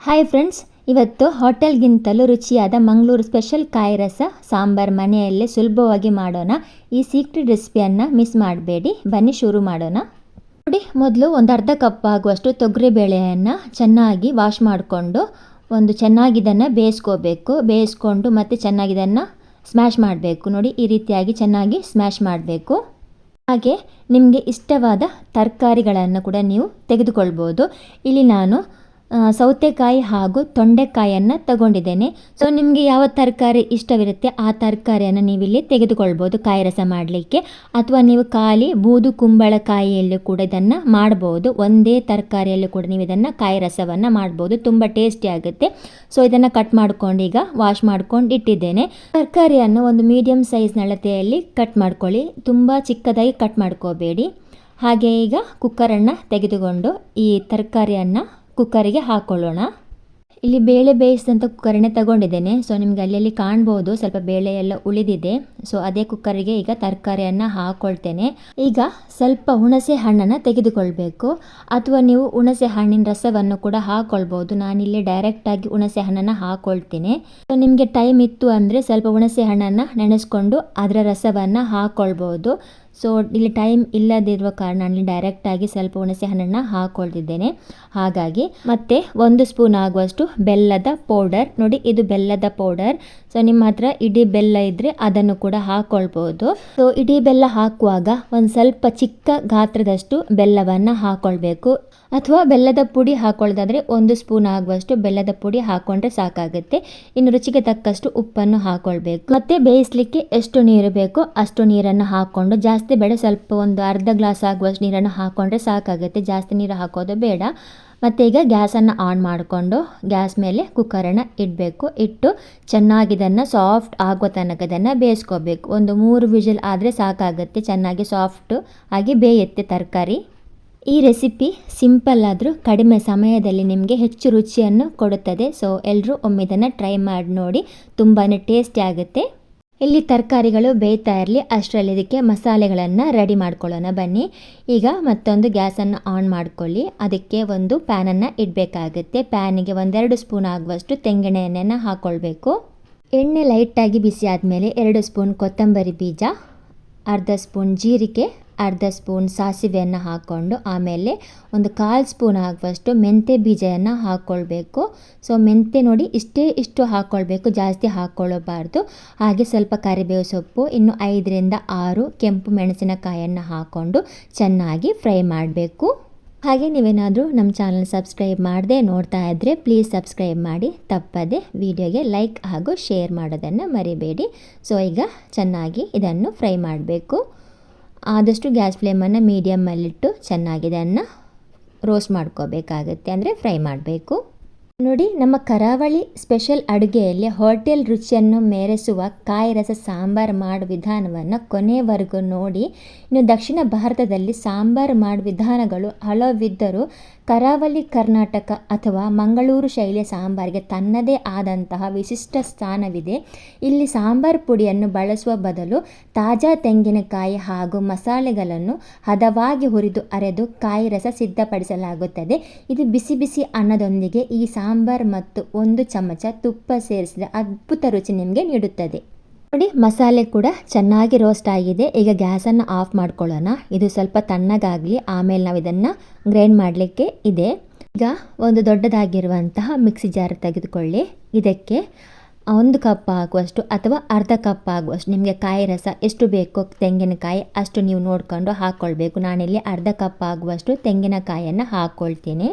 Hi friends, ಇವತ್ತು ಹೋಟೆಲ್ಗಿಂತಲೂ ರುಚಿಯಾದ Mangaluru special ಕಾಯಿ ರಸ ಸಾಂಬಾರ್ ಮನೆಯಲ್ಲೇ ಸುಲಭವಾಗಿ ಮಾಡೋಣ. ಈ ಸೀಕ್ರೆಟ್ ರೆಸಿಪಿಯನ್ನು ಮಿಸ್ ಮಾಡಬೇಡಿ. ಬನ್ನಿ ಶುರು ಮಾಡೋಣ. ನೋಡಿ, ಮೊದಲು ಒಂದು ಅರ್ಧ ಕಪ್ ಆಗುವಷ್ಟು ತೊಗರಿಬೇಳೆಯನ್ನು ಚೆನ್ನಾಗಿ ವಾಶ್ ಮಾಡಿಕೊಂಡು ಚೆನ್ನಾಗಿ ಇದನ್ನು ಬೇಯಿಸ್ಕೊಂಡು ಮತ್ತು ಚೆನ್ನಾಗಿ ಇದನ್ನು ಸ್ಮ್ಯಾಶ್ ಮಾಡಬೇಕು. ನೋಡಿ, ಈ ರೀತಿಯಾಗಿ ಚೆನ್ನಾಗಿ ಸ್ಮ್ಯಾಶ್ ಮಾಡಬೇಕು. ಹಾಗೆ ನಿಮಗೆ ಇಷ್ಟವಾದ ತರಕಾರಿಗಳನ್ನು ಕೂಡ ನೀವು ತೆಗೆದುಕೊಳ್ಬೋದು. ಇಲ್ಲಿ ನಾನು ಸೌತೆಕಾಯಿ ಹಾಗೂ ತೊಂಡೆಕಾಯಿಯನ್ನು ತಗೊಂಡಿದ್ದೇನೆ. ಸೊ ನಿಮಗೆ ಯಾವ ತರಕಾರಿ ಇಷ್ಟವಿರುತ್ತೆ ಆ ತರಕಾರಿಯನ್ನು ನೀವಿಲ್ಲಿ ತೆಗೆದುಕೊಳ್ಬೋದು ಕಾಯಿ ರಸ ಮಾಡಲಿಕ್ಕೆ. ಅಥವಾ ನೀವು ಖಾಲಿ ಬೂದು ಕುಂಬಳಕಾಯಿಯಲ್ಲೂ ಕೂಡ ಇದನ್ನು ಮಾಡ್ಬೋದು. ಒಂದೇ ತರಕಾರಿಯಲ್ಲೂ ಕೂಡ ನೀವು ಇದನ್ನು ಕಾಯಿ ರಸವನ್ನು ಮಾಡ್ಬೋದು. ತುಂಬ ಟೇಸ್ಟಿ ಆಗುತ್ತೆ. ಸೊ ಇದನ್ನು ಕಟ್ ಮಾಡ್ಕೊಂಡು ಈಗ ವಾಶ್ ಮಾಡ್ಕೊಂಡು ಇಟ್ಟಿದ್ದೇನೆ. ತರಕಾರಿಯನ್ನು ಒಂದು ಮೀಡಿಯಮ್ ಸೈಜ್ ಅಳತೆಯಲ್ಲಿ ಕಟ್ ಮಾಡ್ಕೊಳ್ಳಿ. ತುಂಬ ಚಿಕ್ಕದಾಗಿ ಕಟ್ ಮಾಡ್ಕೋಬೇಡಿ. ಹಾಗೆ ಈಗ ಕುಕ್ಕರನ್ನು ತೆಗೆದುಕೊಂಡು ಈ ತರಕಾರಿಯನ್ನು ಕುಕ್ಕರಿಗೆ ಹಾಕ್ಕೊಳ್ಳೋಣ. ಇಲ್ಲಿ ಬೇಳೆ ಬೇಯಿಸಿದಂಥ ಕುಕ್ಕರನ್ನೇ ತಗೊಂಡಿದ್ದೇನೆ. ಸೊ ನಿಮ್ಗೆ ಅಲ್ಲಿ ಕಾಣ್ಬೋದು ಸ್ವಲ್ಪ ಬೇಳೆ ಎಲ್ಲ ಉಳಿದಿದೆ. ಸೊ ಅದೇ ಕುಕ್ಕರಿಗೆ ಈಗ ತರಕಾರಿಯನ್ನು ಹಾಕ್ಕೊಳ್ತೇನೆ. ಈಗ ಸ್ವಲ್ಪ ಹುಣಸೆ ಹಣ್ಣನ್ನು ತೆಗೆದುಕೊಳ್ಬೇಕು. ಅಥವಾ ನೀವು ಹುಣಸೆ ಹಣ್ಣಿನ ರಸವನ್ನು ಕೂಡ ಹಾಕ್ಕೊಳ್ಬೋದು. ನಾನಿಲ್ಲಿ ಡೈರೆಕ್ಟಾಗಿ ಹುಣಸೆ ಹಣ್ಣನ್ನು ಹಾಕ್ಕೊಳ್ತೀನಿ. ಸೊ ನಿಮಗೆ ಟೈಮ್ ಇತ್ತು ಅಂದರೆ ಸ್ವಲ್ಪ ಹುಣಸೆ ಹಣ್ಣನ್ನು ನೆನೆಸ್ಕೊಂಡು ಅದರ ರಸವನ್ನು ಹಾಕ್ಕೊಳ್ಬೋದು. ಸೊ ಇಲ್ಲಿ ಟೈಮ್ ಇಲ್ಲದಿರುವ ಕಾರಣ ನಾನು ಡೈರೆಕ್ಟಾಗಿ ಸ್ವಲ್ಪ ಹುಣಸೆ ಹಣ್ಣನ್ನು ಹಾಕ್ಕೊಳ್ತಿದ್ದೇನೆ. ಹಾಗಾಗಿ ಮತ್ತೆ 1 ಸ್ಪೂನ್ ಆಗುವಷ್ಟು ಬೆಲ್ಲದ ಪೌಡರ್. ನೋಡಿ, ಇದು ಬೆಲ್ಲದ ಪೌಡರ್. ಸೊ ನಿಮ್ಮ ಹತ್ರ ಇಡೀ ಬೆಲ್ಲ ಇದ್ದರೆ ಅದನ್ನು ಕೂಡ ಹಾಕ್ಕೊಳ್ಬೋದು. ಸೊ ಇಡೀ ಬೆಲ್ಲ ಹಾಕುವಾಗ ಒಂದು ಸ್ವಲ್ಪ ಚಿಕ್ಕ ಗಾತ್ರದಷ್ಟು ಬೆಲ್ಲವನ್ನು ಹಾಕ್ಕೊಳ್ಬೇಕು. ಅಥವಾ ಬೆಲ್ಲದ ಪುಡಿ ಹಾಕೊಳ್ಳೋದಾದರೆ 1 ಸ್ಪೂನ್ ಆಗುವಷ್ಟು ಬೆಲ್ಲದ ಪುಡಿ ಹಾಕ್ಕೊಂಡ್ರೆ ಸಾಕಾಗುತ್ತೆ. ಇನ್ನು ರುಚಿಗೆ ತಕ್ಕಷ್ಟು ಉಪ್ಪನ್ನು ಹಾಕ್ಕೊಳ್ಬೇಕು. ಮತ್ತು ಬೇಯಿಸಲಿಕ್ಕೆ ಎಷ್ಟು ನೀರು ಬೇಕೋ ಅಷ್ಟು ನೀರನ್ನು ಹಾಕ್ಕೊಂಡು, ಜಾಸ್ತಿ ಬೇಡ, ಸ್ವಲ್ಪ ಒಂದು ಅರ್ಧ ಗ್ಲಾಸ್ ಆಗುವಷ್ಟು ನೀರನ್ನು ಹಾಕ್ಕೊಂಡ್ರೆ ಸಾಕಾಗುತ್ತೆ. ಜಾಸ್ತಿ ನೀರು ಹಾಕೋದು ಬೇಡ. ಮತ್ತು ಈಗ ಗ್ಯಾಸನ್ನು ಆನ್ ಮಾಡಿಕೊಂಡು ಗ್ಯಾಸ್ ಮೇಲೆ ಕುಕ್ಕರನ್ನು ಇಡಬೇಕು. ಇಟ್ಟು ಚೆನ್ನಾಗಿ ಇದನ್ನು ಸಾಫ್ಟ್ ಆಗೋ ತನಕ ಇದನ್ನು ಬೇಯಿಸ್ಕೋಬೇಕು. ಒಂದು 3 ವಿಷಲ್ ಆದರೆ ಸಾಕಾಗುತ್ತೆ. ಚೆನ್ನಾಗಿ ಸಾಫ್ಟ್ ಆಗಿ ಬೇಯುತ್ತೆ ತರಕಾರಿ. ಈ ರೆಸಿಪಿ ಸಿಂಪಲ್ ಆದರೂ ಕಡಿಮೆ ಸಮಯದಲ್ಲಿ ನಿಮಗೆ ಹೆಚ್ಚು ರುಚಿಯನ್ನು ಕೊಡುತ್ತದೆ. ಸೊ ಎಲ್ಲರೂ ಒಮ್ಮೆ ಇದನ್ನು ಟ್ರೈ ಮಾಡಿ ನೋಡಿ, ತುಂಬಾ ಟೇಸ್ಟಿ ಆಗುತ್ತೆ. ಇಲ್ಲಿ ತರಕಾರಿಗಳು ಬೇಯ್ತಾ ಇರಲಿ, ಅಷ್ಟರಲ್ಲಿ ಇದಕ್ಕೆ ಮಸಾಲೆಗಳನ್ನು ರೆಡಿ ಮಾಡ್ಕೊಳ್ಳೋಣ ಬನ್ನಿ. ಈಗ ಮತ್ತೊಂದು ಗ್ಯಾಸನ್ನು ಆನ್ ಮಾಡ್ಕೊಳ್ಳಿ. ಅದಕ್ಕೆ ಒಂದು ಪ್ಯಾನನ್ನು ಇಡಬೇಕಾಗುತ್ತೆ. ಪ್ಯಾನಿಗೆ 1-2 ಸ್ಪೂನ್ ಆಗುವಷ್ಟು ತೆಂಗಿನ ಎಣ್ಣೆಯನ್ನು ಹಾಕ್ಕೊಳ್ಬೇಕು. ಎಣ್ಣೆ ಲೈಟಾಗಿ ಬಿಸಿ ಆದಮೇಲೆ 2 ಸ್ಪೂನ್ ಕೊತ್ತಂಬರಿ ಬೀಜ, ಅರ್ಧ ಸ್ಪೂನ್ ಜೀರಿಗೆ, ಅರ್ಧ ಸ್ಪೂನ್ ಸಾಸಿವೆಯನ್ನು ಹಾಕ್ಕೊಂಡು ಆಮೇಲೆ 1/4 ಸ್ಪೂನ್ ಆಗುವಷ್ಟು ಮೆಂತ್ಯ ಬೀಜವನ್ನು ಹಾಕ್ಕೊಳ್ಬೇಕು. ಸೊ ಮೆಂತ್ಯ ನೋಡಿ ಇಷ್ಟು ಹಾಕ್ಕೊಳ್ಬೇಕು, ಜಾಸ್ತಿ ಹಾಕ್ಕೊಳ್ಳಬಾರ್ದು. ಹಾಗೆ ಸ್ವಲ್ಪ ಕರಿಬೇವು ಸೊಪ್ಪು, ಇನ್ನು 5-6 ಕೆಂಪು ಮೆಣಸಿನಕಾಯಿಯನ್ನು ಹಾಕ್ಕೊಂಡು ಚೆನ್ನಾಗಿ ಫ್ರೈ ಮಾಡಬೇಕು. ಹಾಗೆ ನೀವೇನಾದರೂ ನಮ್ಮ ಚಾನಲ್ ಸಬ್ಸ್ಕ್ರೈಬ್ ಮಾಡದೆ ನೋಡ್ತಾ ಇದ್ದರೆ ಪ್ಲೀಸ್ ಸಬ್ಸ್ಕ್ರೈಬ್ ಮಾಡಿ. ತಪ್ಪದೆ ವಿಡಿಯೋಗೆ ಲೈಕ್ ಹಾಗೂ ಶೇರ್ ಮಾಡೋದನ್ನು ಮರಿಬೇಡಿ. ಸೊ ಈಗ ಚೆನ್ನಾಗಿ ಇದನ್ನು ಫ್ರೈ ಮಾಡಬೇಕು. ಆದಷ್ಟು ಗ್ಯಾಸ್ ಫ್ಲೇಮನ್ನು ಮೀಡಿಯಮ್ಮಲ್ಲಿಟ್ಟು ಚೆನ್ನಾಗಿ ಇದನ್ನು ರೋಸ್ಟ್ ಮಾಡ್ಕೋಬೇಕಾಗುತ್ತೆ, ಅಂದರೆ ಫ್ರೈ ಮಾಡಬೇಕು. ನೋಡಿ, ನಮ್ಮ ಕರಾವಳಿ ಸ್ಪೆಷಲ್ ಅಡುಗೆಯಲ್ಲಿ ಹೋಟೆಲ್ ರುಚಿಯನ್ನು ಮೇರೆಸುವ ಕಾಯಿ ರಸ ಸಾಂಬಾರು ಮಾಡೋ ವಿಧಾನವನ್ನು ಕೊನೆವರೆಗೂ ನೋಡಿ. ಇನ್ನು ದಕ್ಷಿಣ ಭಾರತದಲ್ಲಿ ಸಾಂಬಾರು ಮಾಡೋ ವಿಧಾನಗಳು ಹಲವಿದ್ದರೂ ಕರಾವಳಿ ಕರ್ನಾಟಕ ಅಥವಾ ಮಂಗಳೂರು ಶೈಲಿಯ ಸಾಂಬಾರಿಗೆ ತನ್ನದೇ ಆದಂತಹ ವಿಶಿಷ್ಟ ಸ್ಥಾನವಿದೆ. ಇಲ್ಲಿ ಸಾಂಬಾರು ಪುಡಿಯನ್ನು ಬಳಸುವ ಬದಲು ತಾಜಾ ತೆಂಗಿನಕಾಯಿ ಹಾಗೂ ಮಸಾಲೆಗಳನ್ನು ಹದವಾಗಿ ಹುರಿದು ಅರೆದು ಕಾಯಿ ರಸ ಸಿದ್ಧಪಡಿಸಲಾಗುತ್ತದೆ. ಇದು ಬಿಸಿ ಬಿಸಿ ಅನ್ನದೊಂದಿಗೆ ಈ ಸಾಂಬಾರು ಮತ್ತು 1 ಚಮಚ ತುಪ್ಪ ಸೇರಿಸಿದ ಅದ್ಭುತ ರುಚಿ ನಿಮಗೆ ನೀಡುತ್ತದೆ. ನೋಡಿ, ಮಸಾಲೆ ಕೂಡ ಚೆನ್ನಾಗಿ ರೋಸ್ಟ್ ಆಗಿದೆ. ಈಗ ಗ್ಯಾಸನ್ನು ಆಫ್ ಮಾಡ್ಕೊಳ್ಳೋಣ. ಇದು ಸ್ವಲ್ಪ ತಣ್ಣಗಾಗಲಿ, ಆಮೇಲೆ ನಾವು ಇದನ್ನು ಗ್ರೈಂಡ್ ಮಾಡಲಿಕ್ಕೆ ಇದೆ. ಈಗ ಒಂದು ದೊಡ್ಡದಾಗಿರುವಂತಹ ಮಿಕ್ಸಿ ಜಾರ್ ತೆಗೆದುಕೊಳ್ಳಿ. ಇದಕ್ಕೆ 1 ಕಪ್ ಆಗುವಷ್ಟು ಅಥವಾ ಅರ್ಧ ಕಪ್ ಆಗುವಷ್ಟು ನಿಮಗೆ ಕಾಯಿ ರಸ ಎಷ್ಟು ಬೇಕೋ ತೆಂಗಿನಕಾಯಿ ಅಷ್ಟು ನೀವು ನೋಡಿಕೊಂಡು ಹಾಕ್ಕೊಳ್ಬೇಕು. ನಾನಿಲ್ಲಿ ಅರ್ಧ ಕಪ್ ಆಗುವಷ್ಟು ತೆಂಗಿನಕಾಯಿಯನ್ನು ಹಾಕ್ಕೊಳ್ತೀನಿ.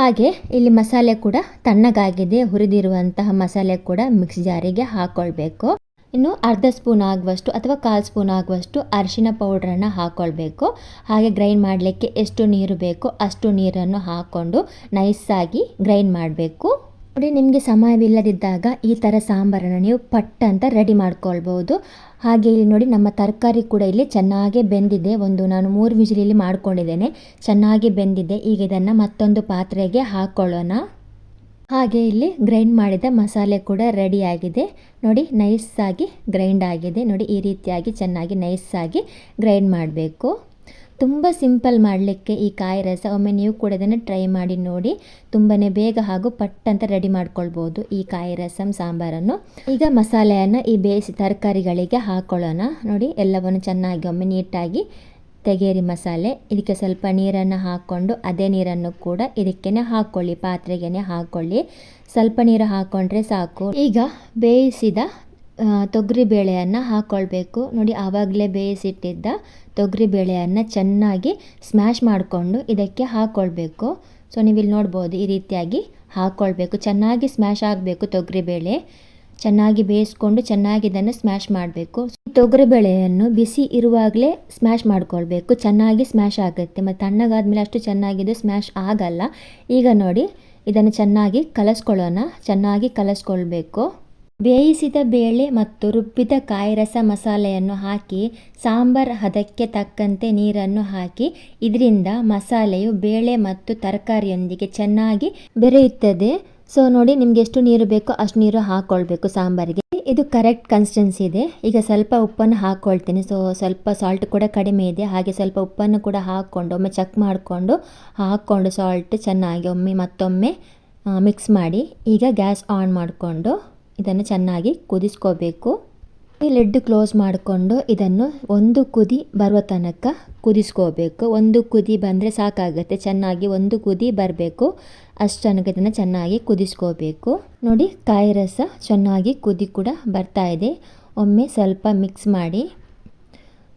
ಹಾಗೆ ಇಲ್ಲಿ ಮಸಾಲೆ ಕೂಡ ತಣ್ಣಗಾಗಿದೆ. ಹುರಿದಿರುವಂತಹ ಮಸಾಲೆ ಕೂಡ ಮಿಕ್ಸಿ ಜಾರಿಗೆ ಹಾಕ್ಕೊಳ್ಬೇಕು. ಇನ್ನು ಅರ್ಧ ಸ್ಪೂನ್ ಆಗುವಷ್ಟು ಅಥವಾ 1/4 ಸ್ಪೂನ್ ಆಗುವಷ್ಟು ಅರಿಶಿನ ಪೌಡ್ರನ್ನು ಹಾಕ್ಕೊಳ್ಬೇಕು. ಹಾಗೆ ಗ್ರೈಂಡ್ ಮಾಡಲಿಕ್ಕೆ ಎಷ್ಟು ನೀರು ಬೇಕೋ ಅಷ್ಟು ನೀರನ್ನು ಹಾಕ್ಕೊಂಡು ನೈಸಾಗಿ ಗ್ರೈಂಡ್ ಮಾಡಬೇಕು. ನೋಡಿ, ನಿಮಗೆ ಸಮಯವಿಲ್ಲದಿದ್ದಾಗ ಈ ಥರ ಸಾಂಬಾರನ್ನು ನೀವು ಪಟ್ ಅಂತ ರೆಡಿ ಮಾಡ್ಕೊಳ್ಬೋದು. ಹಾಗೆ ಇಲ್ಲಿ ನೋಡಿ, ನಮ್ಮ ತರಕಾರಿ ಕೂಡ ಇಲ್ಲಿ ಚೆನ್ನಾಗಿ ಬೆಂದಿದೆ. ನಾನು 3 ವಿಜಿಲಲ್ಲಿ ಮಾಡ್ಕೊಂಡಿದ್ದೇನೆ. ಚೆನ್ನಾಗಿ ಬೆಂದಿದೆ. ಈಗ ಇದನ್ನು ಮತ್ತೊಂದು ಪಾತ್ರೆಗೆ ಹಾಕ್ಕೊಳ್ಳೋಣ. ಹಾಗೆ ಇಲ್ಲಿ ಗ್ರೈಂಡ್ ಮಾಡಿದ ಮಸಾಲೆ ಕೂಡ ರೆಡಿಯಾಗಿದೆ. ನೋಡಿ, ನೈಸಾಗಿ ಗ್ರೈಂಡ್ ಆಗಿದೆ. ನೋಡಿ, ಈ ರೀತಿಯಾಗಿ ಚೆನ್ನಾಗಿ ನೈಸಾಗಿ ಗ್ರೈಂಡ್ ಮಾಡಬೇಕು. ತುಂಬ ಸಿಂಪಲ್ ಮಾಡಲಿಕ್ಕೆ ಈ ಕಾಯಿ ರಸ. ಒಮ್ಮೆ ನೀವು ಕೂಡ ಇದನ್ನು ಟ್ರೈ ಮಾಡಿ ನೋಡಿ. ತುಂಬಾ ಬೇಗ ಹಾಗೂ ಪಟ್ ಅಂತ ರೆಡಿ ಮಾಡ್ಕೊಳ್ಬೋದು ಈ ಕಾಯಿ ರಸಂ ಸಾಂಬಾರನ್ನು. ಈಗ ಮಸಾಲೆಯನ್ನು ಈ ಬೇಯಿಸಿ ತರಕಾರಿಗಳಿಗೆ ಹಾಕ್ಕೊಳ್ಳೋಣ. ನೋಡಿ, ಎಲ್ಲವನ್ನು ಚೆನ್ನಾಗಿ ಒಮ್ಮೆ ನೀಟಾಗಿ ತೆಗೆಯಿರಿ ಮಸಾಲೆ. ಇದಕ್ಕೆ ಸ್ವಲ್ಪ ನೀರನ್ನು ಹಾಕ್ಕೊಂಡು ಅದೇ ನೀರನ್ನು ಕೂಡ ಇದಕ್ಕೇ ಹಾಕ್ಕೊಳ್ಳಿ, ಪಾತ್ರೆಗೆ ಹಾಕ್ಕೊಳ್ಳಿ. ಸ್ವಲ್ಪ ನೀರು ಹಾಕ್ಕೊಂಡ್ರೆ ಸಾಕು. ಈಗ ಬೇಯಿಸಿದ ತೊಗರಿ ಬೇಳೆಯನ್ನು ಹಾಕ್ಕೊಳ್ಬೇಕು. ನೋಡಿ, ಆವಾಗಲೇ ಬೇಯಿಸಿಟ್ಟಿದ್ದ ತೊಗರಿ ಬೇಳೆಯನ್ನು ಚೆನ್ನಾಗಿ ಸ್ಮ್ಯಾಶ್ ಮಾಡಿಕೊಂಡು ಇದಕ್ಕೆ ಹಾಕ್ಕೊಳ್ಬೇಕು. ಸೊ ನೀವಿಲ್ಲಿ ನೋಡ್ಬೋದು, ಈ ರೀತಿಯಾಗಿ ಹಾಕ್ಕೊಳ್ಬೇಕು. ಚೆನ್ನಾಗಿ ಸ್ಮ್ಯಾಶ್ ಆಗಬೇಕು ತೊಗರಿಬೇಳೆ. ಚೆನ್ನಾಗಿ ಬೇಯಿಸ್ಕೊಂಡು ಚೆನ್ನಾಗಿ ಇದನ್ನು ಸ್ಮ್ಯಾಶ್ ಮಾಡಬೇಕು. ತೊಗರಿಬೇಳೆಯನ್ನು ಬಿಸಿ ಇರುವಾಗಲೇ ಸ್ಮ್ಯಾಶ್ ಮಾಡ್ಕೊಳ್ಬೇಕು. ಚೆನ್ನಾಗಿ ಸ್ಮ್ಯಾಶ್ ಆಗುತ್ತೆ. ಮತ್ತು ತಣ್ಣಗಾದ್ಮೇಲೆ ಅಷ್ಟು ಚೆನ್ನಾಗಿದ್ದು ಸ್ಮ್ಯಾಶ್ ಆಗಲ್ಲ. ಈಗ ನೋಡಿ, ಇದನ್ನು ಚೆನ್ನಾಗಿ ಕಲಸ್ಕೊಳ್ಳೋಣ. ಚೆನ್ನಾಗಿ ಕಲಸ್ಕೊಳ್ಬೇಕು. ಬೇಯಿಸಿದ ಬೇಳೆ ಮತ್ತು ರುಬ್ಬಿದ ಕಾಯಿ ರಸ ಮಸಾಲೆಯನ್ನು ಹಾಕಿ ಸಾಂಬಾರ್ ಹದಕ್ಕೆ ತಕ್ಕಂತೆ ನೀರನ್ನು ಹಾಕಿ ಇದರಿಂದ ಮಸಾಲೆಯು ಬೇಳೆ ಮತ್ತು ತರಕಾರಿಯೊಂದಿಗೆ ಚೆನ್ನಾಗಿ ಬೆರೆಯುತ್ತದೆ. ಸೊ ನೋಡಿ, ನಿಮ್ಗೆ ಎಷ್ಟು ನೀರು ಬೇಕೋ ಅಷ್ಟು ನೀರು ಹಾಕ್ಕೊಳ್ಬೇಕು ಸಾಂಬಾರಿಗೆ. ಇದು ಕರೆಕ್ಟ್ ಕನ್ಸಿಸ್ಟೆನ್ಸಿ ಇದೆ. ಈಗ ಸ್ವಲ್ಪ ಉಪ್ಪನ್ನು ಹಾಕ್ಕೊಳ್ತೀನಿ. ಸೊ ಸ್ವಲ್ಪ ಸಾಲ್ಟ್ ಕೂಡ ಕಡಿಮೆ ಇದೆ. ಹಾಗೆ ಸ್ವಲ್ಪ ಉಪ್ಪನ್ನು ಕೂಡ ಹಾಕ್ಕೊಂಡು ಒಮ್ಮೆ ಚೆಕ್ ಮಾಡಿಕೊಂಡು ಹಾಕ್ಕೊಂಡು ಸಾಲ್ಟ್ ಚೆನ್ನಾಗಿ ಮತ್ತೊಮ್ಮೆ ಮಿಕ್ಸ್ ಮಾಡಿ ಈಗ ಗ್ಯಾಸ್ ಆನ್ ಮಾಡಿಕೊಂಡು ಇದನ್ನು ಚೆನ್ನಾಗಿ ಕುದಿಸ್ಕೋಬೇಕು. ಈ ಲಿಡ್ ಕ್ಲೋಸ್ ಮಾಡಿಕೊಂಡು ಇದನ್ನು ಒಂದು ಕುದಿ ಬರುವ ತನಕ ಕುದಿಸ್ಕೋಬೇಕು. ಒಂದು ಕುದಿ ಬಂದರೆ ಸಾಕಾಗುತ್ತೆ. ಚೆನ್ನಾಗಿ ಒಂದು ಕುದಿ ಬರಬೇಕು. ಅಷ್ಟು ತನಕ ಇದನ್ನು ಚೆನ್ನಾಗಿ ಕುದಿಸ್ಕೋಬೇಕು. ನೋಡಿ, ಕಾಯಿ ರಸ ಚೆನ್ನಾಗಿ ಕುದಿ ಕೂಡ ಬರ್ತಾ ಇದೆ. ಒಮ್ಮೆ ಸ್ವಲ್ಪ ಮಿಕ್ಸ್ ಮಾಡಿ.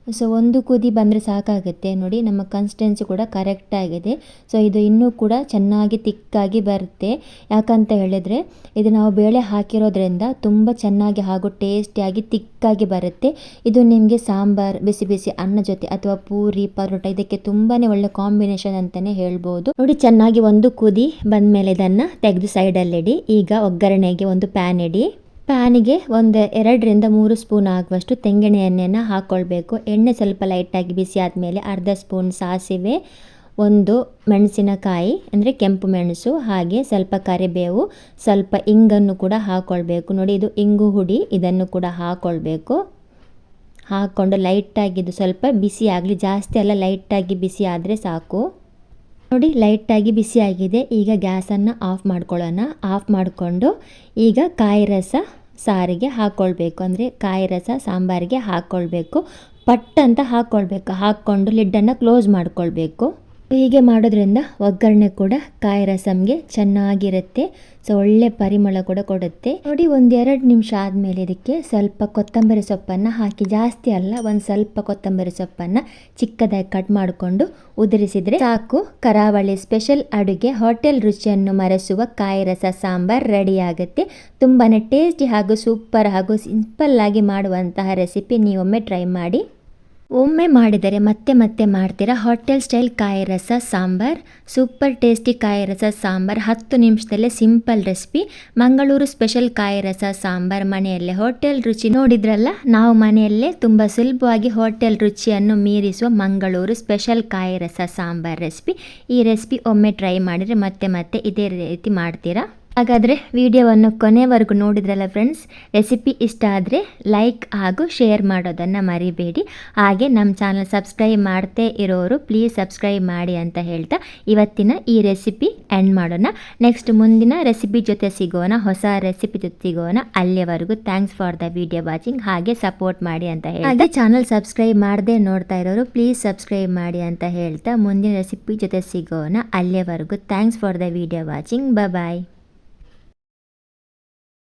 ಸೊ ಒಂದು ಕುದಿ ಬಂದರೆ ಸಾಕಾಗುತ್ತೆ. ನೋಡಿ, ನಮ್ಮ ಕನ್ಸಿಸ್ಟೆನ್ಸಿ ಕೂಡ ಕರೆಕ್ಟಾಗಿದೆ. ಸೊ ಇದು ಇನ್ನೂ ಕೂಡ ಚೆನ್ನಾಗಿ ತಿಕ್ಕಾಗಿ ಬರುತ್ತೆ. ಯಾಕಂತ ಹೇಳಿದರೆ ಇದು ನಾವು ಬೇಳೆ ಹಾಕಿರೋದ್ರಿಂದ ತುಂಬ ಚೆನ್ನಾಗಿ ಹಾಗೂ ಟೇಸ್ಟಿಯಾಗಿ ತಿಕ್ಕಾಗಿ ಬರುತ್ತೆ. ಇದು ನಿಮಗೆ ಸಾಂಬಾರ್, ಬಿಸಿ ಬಿಸಿ ಅನ್ನ ಜೊತೆ ಅಥವಾ ಪೂರಿ, ಪರೋಟ ಇದಕ್ಕೆ ತುಂಬಾ ಒಳ್ಳೆ ಕಾಂಬಿನೇಷನ್ ಅಂತಲೇ ಹೇಳ್ಬೋದು. ನೋಡಿ, ಚೆನ್ನಾಗಿ ಒಂದು ಕುದಿ ಬಂದಮೇಲೆ ಇದನ್ನು ತೆಗೆದು ಸೈಡಲ್ಲಿಡಿ. ಈಗ ಒಗ್ಗರಣೆಗೆ ಒಂದು ಪ್ಯಾನ್ ಇಡಿ. ಪ್ಯಾನಿಗೆ ಒಂದು 2-3 ಸ್ಪೂನ್ ಆಗುವಷ್ಟು ತೆಂಗಿನ ಎಣ್ಣೆಯನ್ನು ಹಾಕ್ಕೊಳ್ಬೇಕು. ಎಣ್ಣೆ ಸ್ವಲ್ಪ ಲೈಟಾಗಿ ಬಿಸಿ ಆದಮೇಲೆ ಅರ್ಧ ಸ್ಪೂನ್ ಸಾಸಿವೆ, ಒಂದು ಮೆಣಸಿನಕಾಯಿ ಅಂದರೆ ಕೆಂಪು ಮೆಣಸು, ಹಾಗೆ ಸ್ವಲ್ಪ ಕರಿಬೇವು, ಸ್ವಲ್ಪ ಇಂಗನ್ನು ಕೂಡ ಹಾಕ್ಕೊಳ್ಬೇಕು. ನೋಡಿ, ಇದು ಇಂಗು ಹುಡಿ, ಇದನ್ನು ಕೂಡ ಹಾಕ್ಕೊಳ್ಬೇಕು. ಹಾಕ್ಕೊಂಡು ಲೈಟಾಗಿದ್ದು ಸ್ವಲ್ಪ ಬಿಸಿ ಆಗಲಿ, ಜಾಸ್ತಿ ಅಲ್ಲ, ಲೈಟಾಗಿ ಬಿಸಿ ಆದರೆ ಸಾಕು. ನೋಡಿ, ಲೈಟಾಗಿ ಬಿಸಿ ಆಗಿದೆ. ಈಗ ಗ್ಯಾಸನ್ನು ಆಫ್ ಮಾಡ್ಕೊಳ್ಳೋಣ. ಆಫ್ ಮಾಡಿಕೊಂಡು ಈಗ ಕಾಯಿ ರಸ ಸಾರಿಗೆ ಹಾಕ್ಕೊಳ್ಬೇಕು. ಅಂದರೆ ಕಾಯಿ ರಸ ಸಾಂಬಾರಿಗೆ ಹಾಕ್ಕೊಳ್ಬೇಕು. ಪಟ್ ಅಂತ ಹಾಕ್ಕೊಳ್ಬೇಕು. ಹಾಕ್ಕೊಂಡು ಲಿಡ್ಡನ್ನು ಕ್ಲೋಸ್ ಮಾಡ್ಕೊಳ್ಬೇಕು. ಹೀಗೆ ಮಾಡೋದ್ರಿಂದ ಒಗ್ಗರಣೆ ಕೂಡ ಕಾಯಿ ರಸಮ್ಗೆ ಚೆನ್ನಾಗಿರುತ್ತೆ. ಸೊ ಒಳ್ಳೆ ಪರಿಮಳ ಕೂಡ ಕೊಡುತ್ತೆ. ನೋಡಿ, 1-2 ನಿಮಿಷ ಆದಮೇಲೆ ಇದಕ್ಕೆ ಸ್ವಲ್ಪ ಕೊತ್ತಂಬರಿ ಸೊಪ್ಪನ್ನು ಹಾಕಿ, ಜಾಸ್ತಿ ಅಲ್ಲ, ಒಂದು ಸ್ವಲ್ಪ ಕೊತ್ತಂಬರಿ ಸೊಪ್ಪನ್ನು ಚಿಕ್ಕದಾಗಿ ಕಟ್ ಮಾಡಿಕೊಂಡು ಉದುರಿಸಿದರೆ ಸಾಕು. ಕರಾವಳಿ ಸ್ಪೆಷಲ್ ಅಡುಗೆ, ಹೋಟೆಲ್ ರುಚಿಯನ್ನು ಮರೆಸುವ ಕಾಯಿ ರಸ ಸಾಂಬಾರ್ ರೆಡಿ ಆಗುತ್ತೆ. ತುಂಬಾ ಟೇಸ್ಟಿ ಹಾಗೂ ಸೂಪರ್ ಹಾಗೂ ಸಿಂಪಲ್ ಆಗಿ ಮಾಡುವಂತಹ ರೆಸಿಪಿ ನೀವೊಮ್ಮೆ ಟ್ರೈ ಮಾಡಿ. ಒಮ್ಮೆ ಮಾಡಿದರೆ ಮತ್ತೆ ಮತ್ತೆ ಮಾಡ್ತೀರಾ. ಹೋಟೆಲ್ ಸ್ಟೈಲ್ ಕಾಯಿ ರಸ ಸಾಂಬಾರ್, ಸೂಪರ್ ಟೇಸ್ಟಿ ಕಾಯಿ ರಸ ಸಾಂಬಾರ್, 10 ನಿಮಿಷದಲ್ಲೇ ಸಿಂಪಲ್ ರೆಸಿಪಿ. ಮಂಗಳೂರು ಸ್ಪೆಷಲ್ ಕಾಯಿ ರಸ ಸಾಂಬಾರ್ ಮನೆಯಲ್ಲೇ ಹೋಟೆಲ್ ರುಚಿ. ನೋಡಿದ್ರಲ್ಲ, ನಾವು ಮನೆಯಲ್ಲೇ ತುಂಬ ಸುಲಭವಾಗಿ ಹೋಟೆಲ್ ರುಚಿಯನ್ನು ಮೀರಿಸುವ ಮಂಗಳೂರು ಸ್ಪೆಷಲ್ ಕಾಯಿ ರಸ ಸಾಂಬಾರ್ ರೆಸಿಪಿ. ಈ ರೆಸಿಪಿ ಒಮ್ಮೆ ಟ್ರೈ ಮಾಡಿದರೆ ಮತ್ತೆ ಮತ್ತೆ ಇದೇ ರೀತಿ ಮಾಡ್ತೀರಾ. ಹಾಗಾದರೆ ವಿಡಿಯೋವನ್ನು ಕೊನೆವರೆಗೂ ನೋಡಿದ್ರಲ್ಲ ಫ್ರೆಂಡ್ಸ್. ರೆಸಿಪಿ ಇಷ್ಟ ಆದರೆ ಲೈಕ್ ಹಾಗೂ ಶೇರ್ ಮಾಡೋದನ್ನು ಮರಿಬೇಡಿ. ಹಾಗೆ ನಮ್ಮ ಚಾನಲ್ ಸಬ್ಸ್ಕ್ರೈಬ್ ಮಾಡ್ತೇ ಇರೋರು ಪ್ಲೀಸ್ ಸಬ್ಸ್ಕ್ರೈಬ್ ಮಾಡಿ ಅಂತ ಹೇಳ್ತಾ ಇವತ್ತಿನ ಈ ರೆಸಿಪಿ ಎಂಡ್ ಮಾಡೋಣ. ನೆಕ್ಸ್ಟ್ ಮುಂದಿನ ರೆಸಿಪಿ ಜೊತೆ ಸಿಗೋಣ, ಹೊಸ ರೆಸಿಪಿ ಜೊತೆ ಸಿಗೋಣ. ಅಲ್ಲಿಯವರೆಗೂ thanks for the video watching. ಹಾಗೆ ಸಪೋರ್ಟ್ ಮಾಡಿ ಅಂತ ಹೇಳಿ, ಹಾಗೆ ಚಾನಲ್ ಸಬ್ಸ್ಕ್ರೈಬ್ ಮಾಡದೆ ನೋಡ್ತಾ ಇರೋರು ಪ್ಲೀಸ್ ಸಬ್ಸ್ಕ್ರೈಬ್ ಮಾಡಿ ಅಂತ ಹೇಳ್ತಾ ಮುಂದಿನ ರೆಸಿಪಿ ಜೊತೆ ಸಿಗೋಣ. ಅಲ್ಲಿಯವರೆಗೂ thanks for the video watching. Bye.